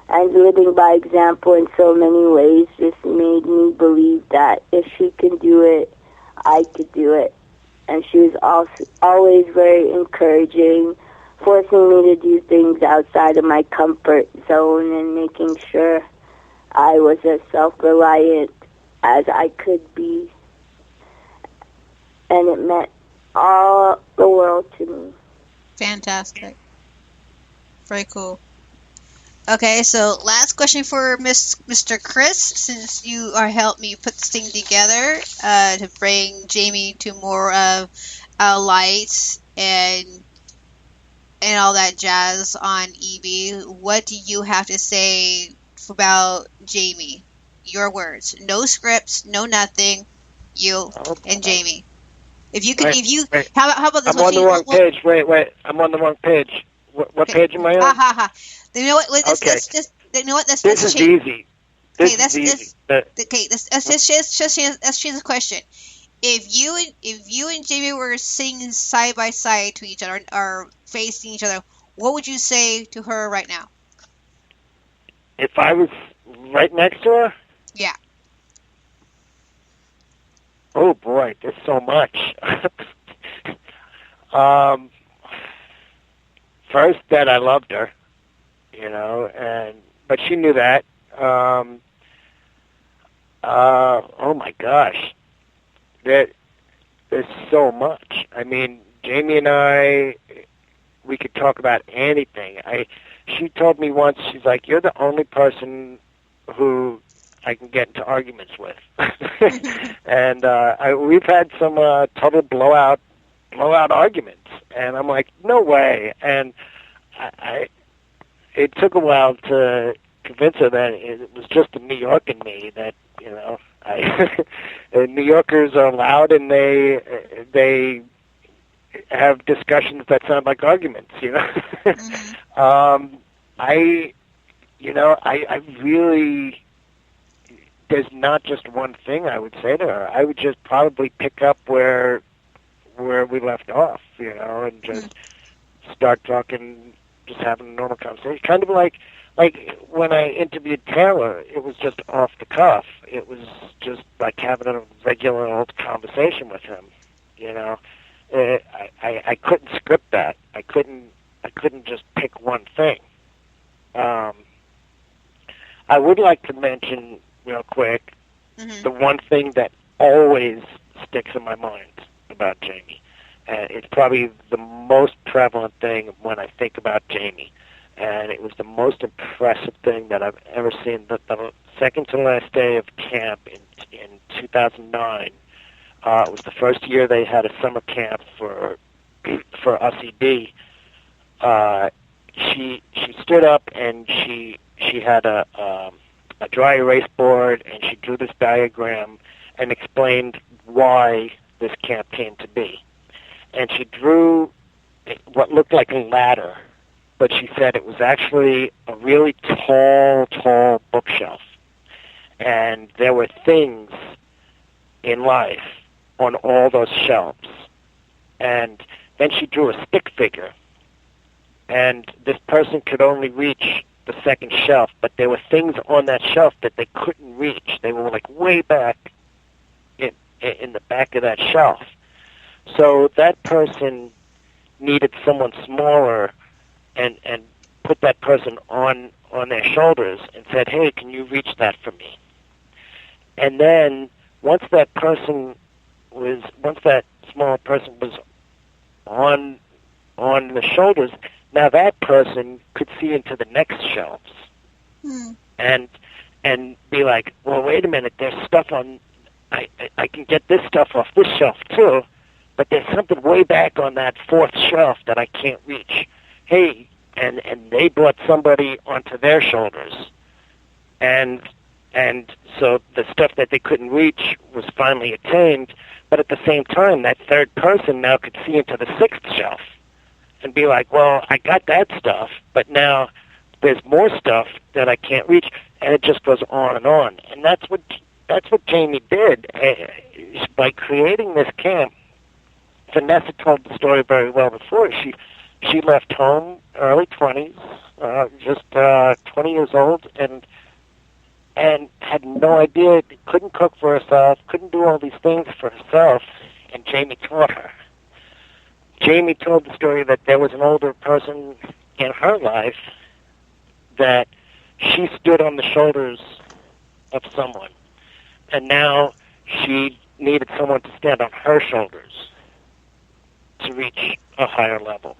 and living by example in so many ways just made me believe that if she can do it, I could do it. And she was also always very encouraging, forcing me to do things outside of my comfort zone and making sure I was as self-reliant as I could be. And it meant all the world to me. Fantastic. Very cool. Okay, so last question for Mr. Chris, since you are helped me put this thing together to bring Jamie to more of a light and all that jazz on EB. What do you have to say about Jamie? Your words. No scripts, no nothing. You and Jamie. If you could, wait. How about this? I'm on the wrong page. Wait. I'm on the wrong page. What page am I on? You know what? Let's just. You know what? This is easy. Let's change the question. If you and Jamie were sitting side by side to each other or facing each other, what would you say to her right now? If I was right next to her? Yeah. Oh boy, there's so much. First, that I loved her, but she knew that. Oh my gosh, there's so much. I mean, Jamie and I, we could talk about anything. She told me once, she's like, "You're the only person who I can get into arguments with." And we've had some total blowout arguments, and I'm like, no way. And it took a while to convince her that it was just the New York in me, that New Yorkers are loud and they have discussions that sound like arguments. Mm-hmm. I really, there's not just one thing I would say to her. I would just probably pick up where we left off, and just start talking, just having a normal conversation. Kind of like when I interviewed Taylor, it was just off the cuff. It was just like having a regular old conversation with him, I couldn't script that. I couldn't just pick one thing. I would like to mention real quick the one thing that always sticks in my mind about Jamie. It's probably the most prevalent thing when I think about Jamie. And it was the most impressive thing that I've ever seen. The second to last day of camp in 2009, it was the first year they had a summer camp for UCD. She stood up and she had a dry erase board, and she drew this diagram and explained why this camp came to be. And she drew what looked like a ladder, but she said it was actually a really tall bookshelf. And there were things in life on all those shelves. And then she drew a stick figure. And this person could only reach the second shelf, but there were things on that shelf that they couldn't reach. They were like way back in the back of that shelf. So that person needed someone smaller and put that person on their shoulders and said, "Hey, can you reach that for me?" And then once that small person was on the shoulders, now that person could see into the next shelves and be like, "Well, wait a minute, there's stuff on, I can get this stuff off this shelf too, but there's something way back on that fourth shelf that I can't reach. Hey," and they brought somebody onto their shoulders. And so the stuff that they couldn't reach was finally attained, but at the same time, that third person now could see into the sixth shelf and be like, "Well, I got that stuff, but now there's more stuff that I can't reach," and it just goes on. And that's what Jamie did. By creating this camp, Vanessa told the story very well before. She left home, early 20s, just 20 years old, and had no idea, couldn't cook for herself, couldn't do all these things for herself, and Jamie taught her. Jamie told the story that there was an older person in her life that she stood on the shoulders of someone, and now she needed someone to stand on her shoulders to reach a higher level.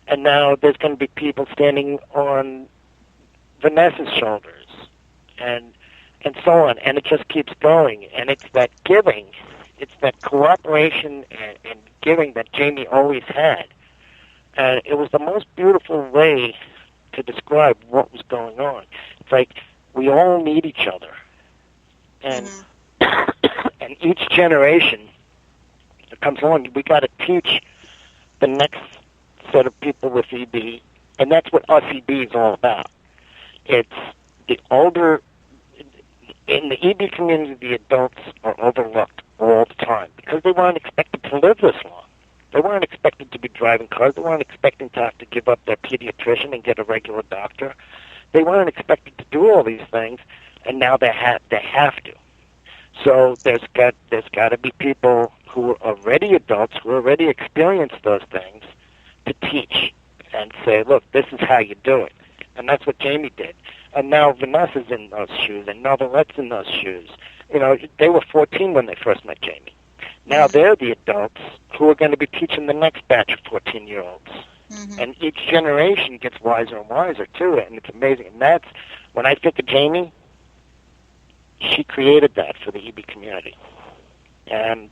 And now there's going to be people standing on Vanessa's shoulders, and so on, and it just keeps going. And it's that giving, it's that cooperation and giving that Jamie always had. And it was the most beautiful way to describe what was going on. It's like we all need each other, and and each generation that comes along, we got to teach the next set of people with EB, and that's what us EB is all about. It's the older, in the EB community, the adults are overlooked all the time because they weren't expected to live this long. They weren't expected to be driving cars. They weren't expecting to have to give up their pediatrician and get a regular doctor. They weren't expected to do all these things, and now they have to. So there's got to be people who are already adults, who already experienced those things, to teach and say, look, this is how you do it. And that's what Jamie did. And now Vanessa's in those shoes, and Novelette's in those shoes. You know, they were 14 when they first met Jamie. Now they're the adults who are going to be teaching the next batch of 14-year-olds. Mm-hmm. And each generation gets wiser and wiser to it, and it's amazing. And that's, when I think of Jamie, she created that for the EB community. And,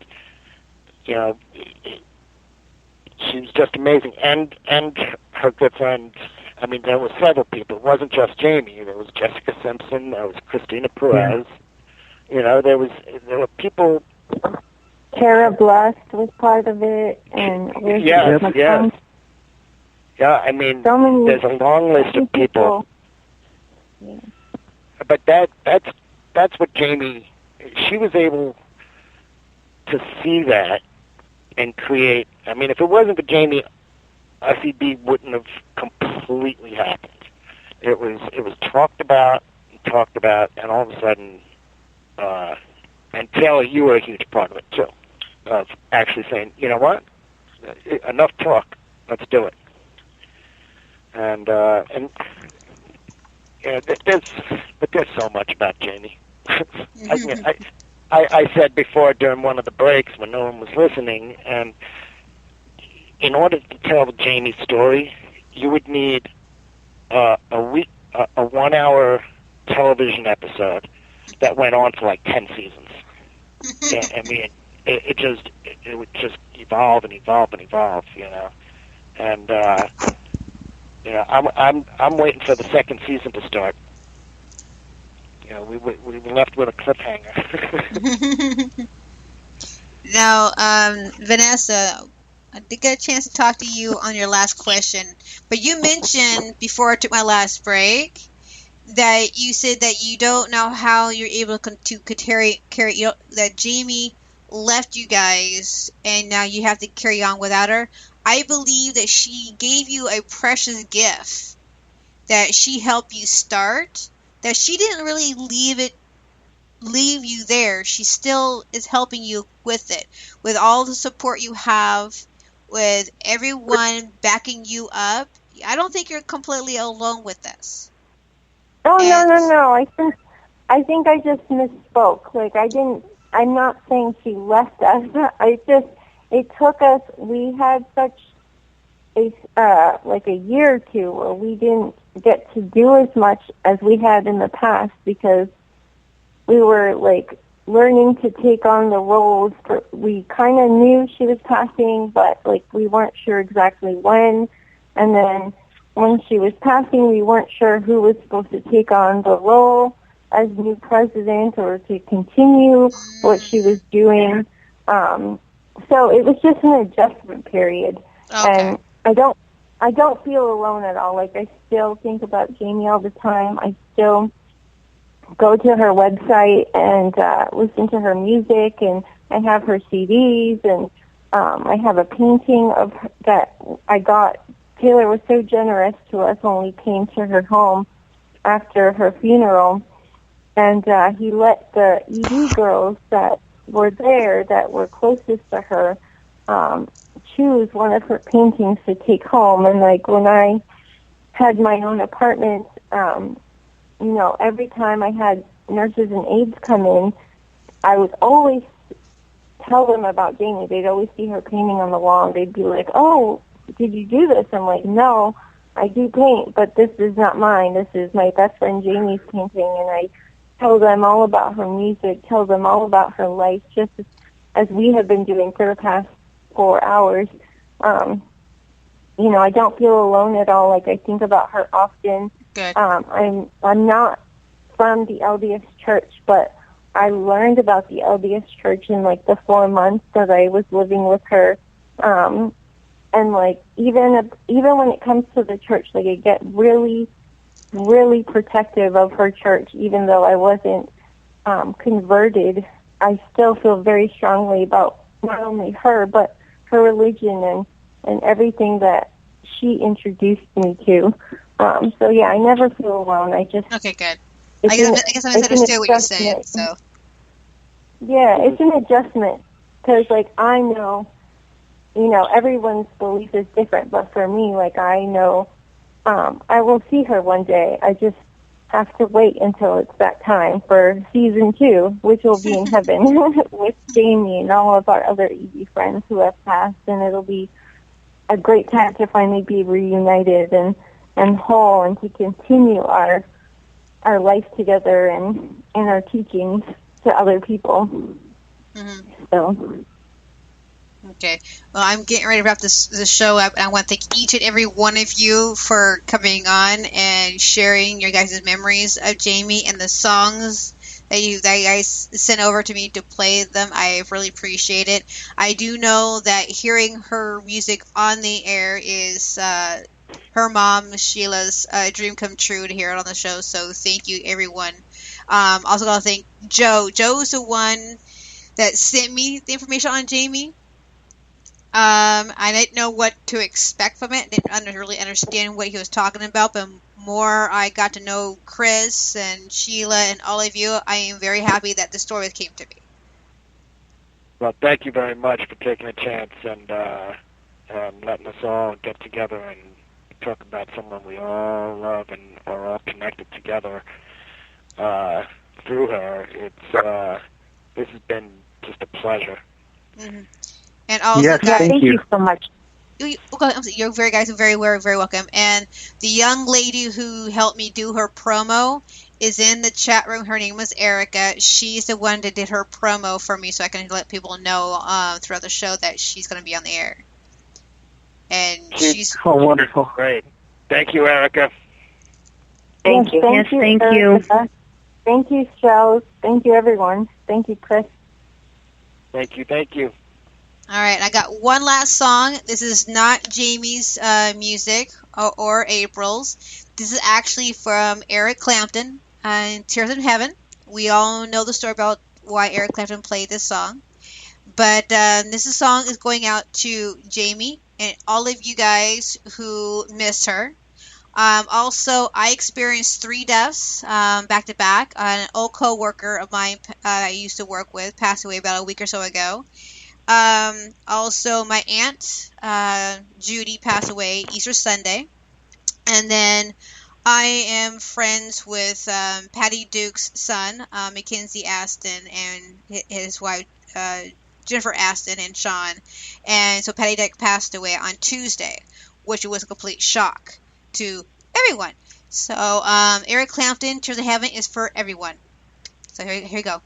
you know, she was just amazing. And her good friend, I mean, there were several people. It wasn't just Jamie. There was Jessica Simpson. There was Christina Perez. Yeah. You know, there were people. Tara Blust was part of it, and yes. Yeah, I mean, there's a long list of people. Yeah. But that's what Jamie, she was able to see that and create. I mean, if it wasn't for Jamie, SEB wouldn't have completely happened. It was talked about, and all of a sudden, and Taylor, you were a huge part of it too, of actually saying, you know what, enough talk, let's do it. And yeah, there's so much about Jamie. I said before during one of the breaks when no one was listening, and in order to tell the Jamie story, you would need a 1-hour television episode that went on for like 10 seasons. Yeah, I mean, it would just evolve and evolve and evolve, you know. And you know, I'm waiting for the second season to start. You know, we were left with a cliffhanger. Now, Vanessa, I did get a chance to talk to you on your last question, but you mentioned before I took my last break that you said that you don't know how you're able to carry that Jamie left you guys and now you have to carry on without her. I believe that she gave you a precious gift, that she helped you start, that she didn't really leave you there. She still is helping you with it, with all the support you have, with everyone backing you up. I don't think you're completely alone with this. Oh, no. I think I just misspoke. Like, I'm not saying she left us. It took us, we had such a year or two where we didn't get to do as much as we had in the past because we were, like, learning to take on the roles. We kind of knew she was passing, but, like, we weren't sure exactly when. And then when she was passing, we weren't sure who was supposed to take on the role as new president or to continue what she was doing. So it was just an adjustment period. Okay. And I don't feel alone at all. Like, I still think about Jamie all the time. I still go to her website and listen to her music, and I have her CDs, and I have a painting of her that I got Taylor was so generous to us when we came to her home after her funeral, and he let the ED girls that were there, that were closest to her, choose one of her paintings to take home. And like when I had my own apartment, every time I had nurses and aides come in, I would always tell them about Jamie. They'd always see her painting on the wall, and they'd be like, "Oh, did you do this?" I'm like, "No, I do paint, but this is not mine. This is my best friend Jamie's painting." And I tell them all about her music, tell them all about her life, just as we have been doing for the past 4 hours. I don't feel alone at all. Like, I think about her often. Good. I'm not from the LDS Church, but I learned about the LDS Church in like the 4 months that I was living with her. And like even when it comes to the church, like I get really, really protective of her church, even though I wasn't converted. I still feel very strongly about not only her, but her religion and everything that she introduced me to. So yeah, I never feel alone. Okay, good. I guess I misunderstood what you said. So yeah, it's an adjustment because like I know, everyone's belief is different, but for me, like I know, I will see her one day. I just have to wait until it's that time for season 2, which will be in heaven with Jamie and all of our other ED friends who have passed, and it'll be a great time to finally be reunited and whole, and to continue our life together and our teachings to other people. Mm-hmm. So. Okay. Well, I'm getting ready to wrap this show up, and I want to thank each and every one of you for coming on and sharing your guys' memories of Jamie and the songs that you guys sent over to me to play them. I really appreciate it. I do know that hearing her music on the air is her mom, Sheila's dream come true to hear it on the show, so thank you, everyone. Also got to thank Joe. Joe's the one that sent me the information on Jamie. I didn't know what to expect from it. Didn't really understand what he was talking about, but more I got to know Chris and Sheila and all of you, I am very happy that the story came to me. Well, thank you very much for taking a chance and letting us all get together and talk about someone we all love and are all connected together through her. This has been just a pleasure. Mm-hmm. And also, yes, guys, thank you so much. You're very welcome. And the young lady who helped me do her promo is in the chat room. Her name was Erica. She's the one that did her promo for me, so I can let people know throughout the show that she's going to be on the air. And she's wonderful. Great. Thank you, Erica. Thank you. Thank you. Thank you, Charles. Thank you, everyone. Thank you, Chris. Thank you. All right, I got one last song. This is not Jamie's music or April's. This is actually from Eric Clapton in Tears in Heaven. We all know the story about why Eric Clapton played this song. But this song is going out to Jamie and all of you guys who miss her. Also, I experienced 3 deaths back to back. An old co-worker of mine I used to work with passed away about a week or so ago. Also, my aunt, Judy, passed away Easter Sunday. And then I am friends with Patty Duke's son, Mackenzie Aston, and his wife, Jennifer Aston, and Sean. And so Patty Duke passed away on Tuesday, which was a complete shock to everyone. So Eric Clapton, Tears of Heaven is for everyone. So here you go.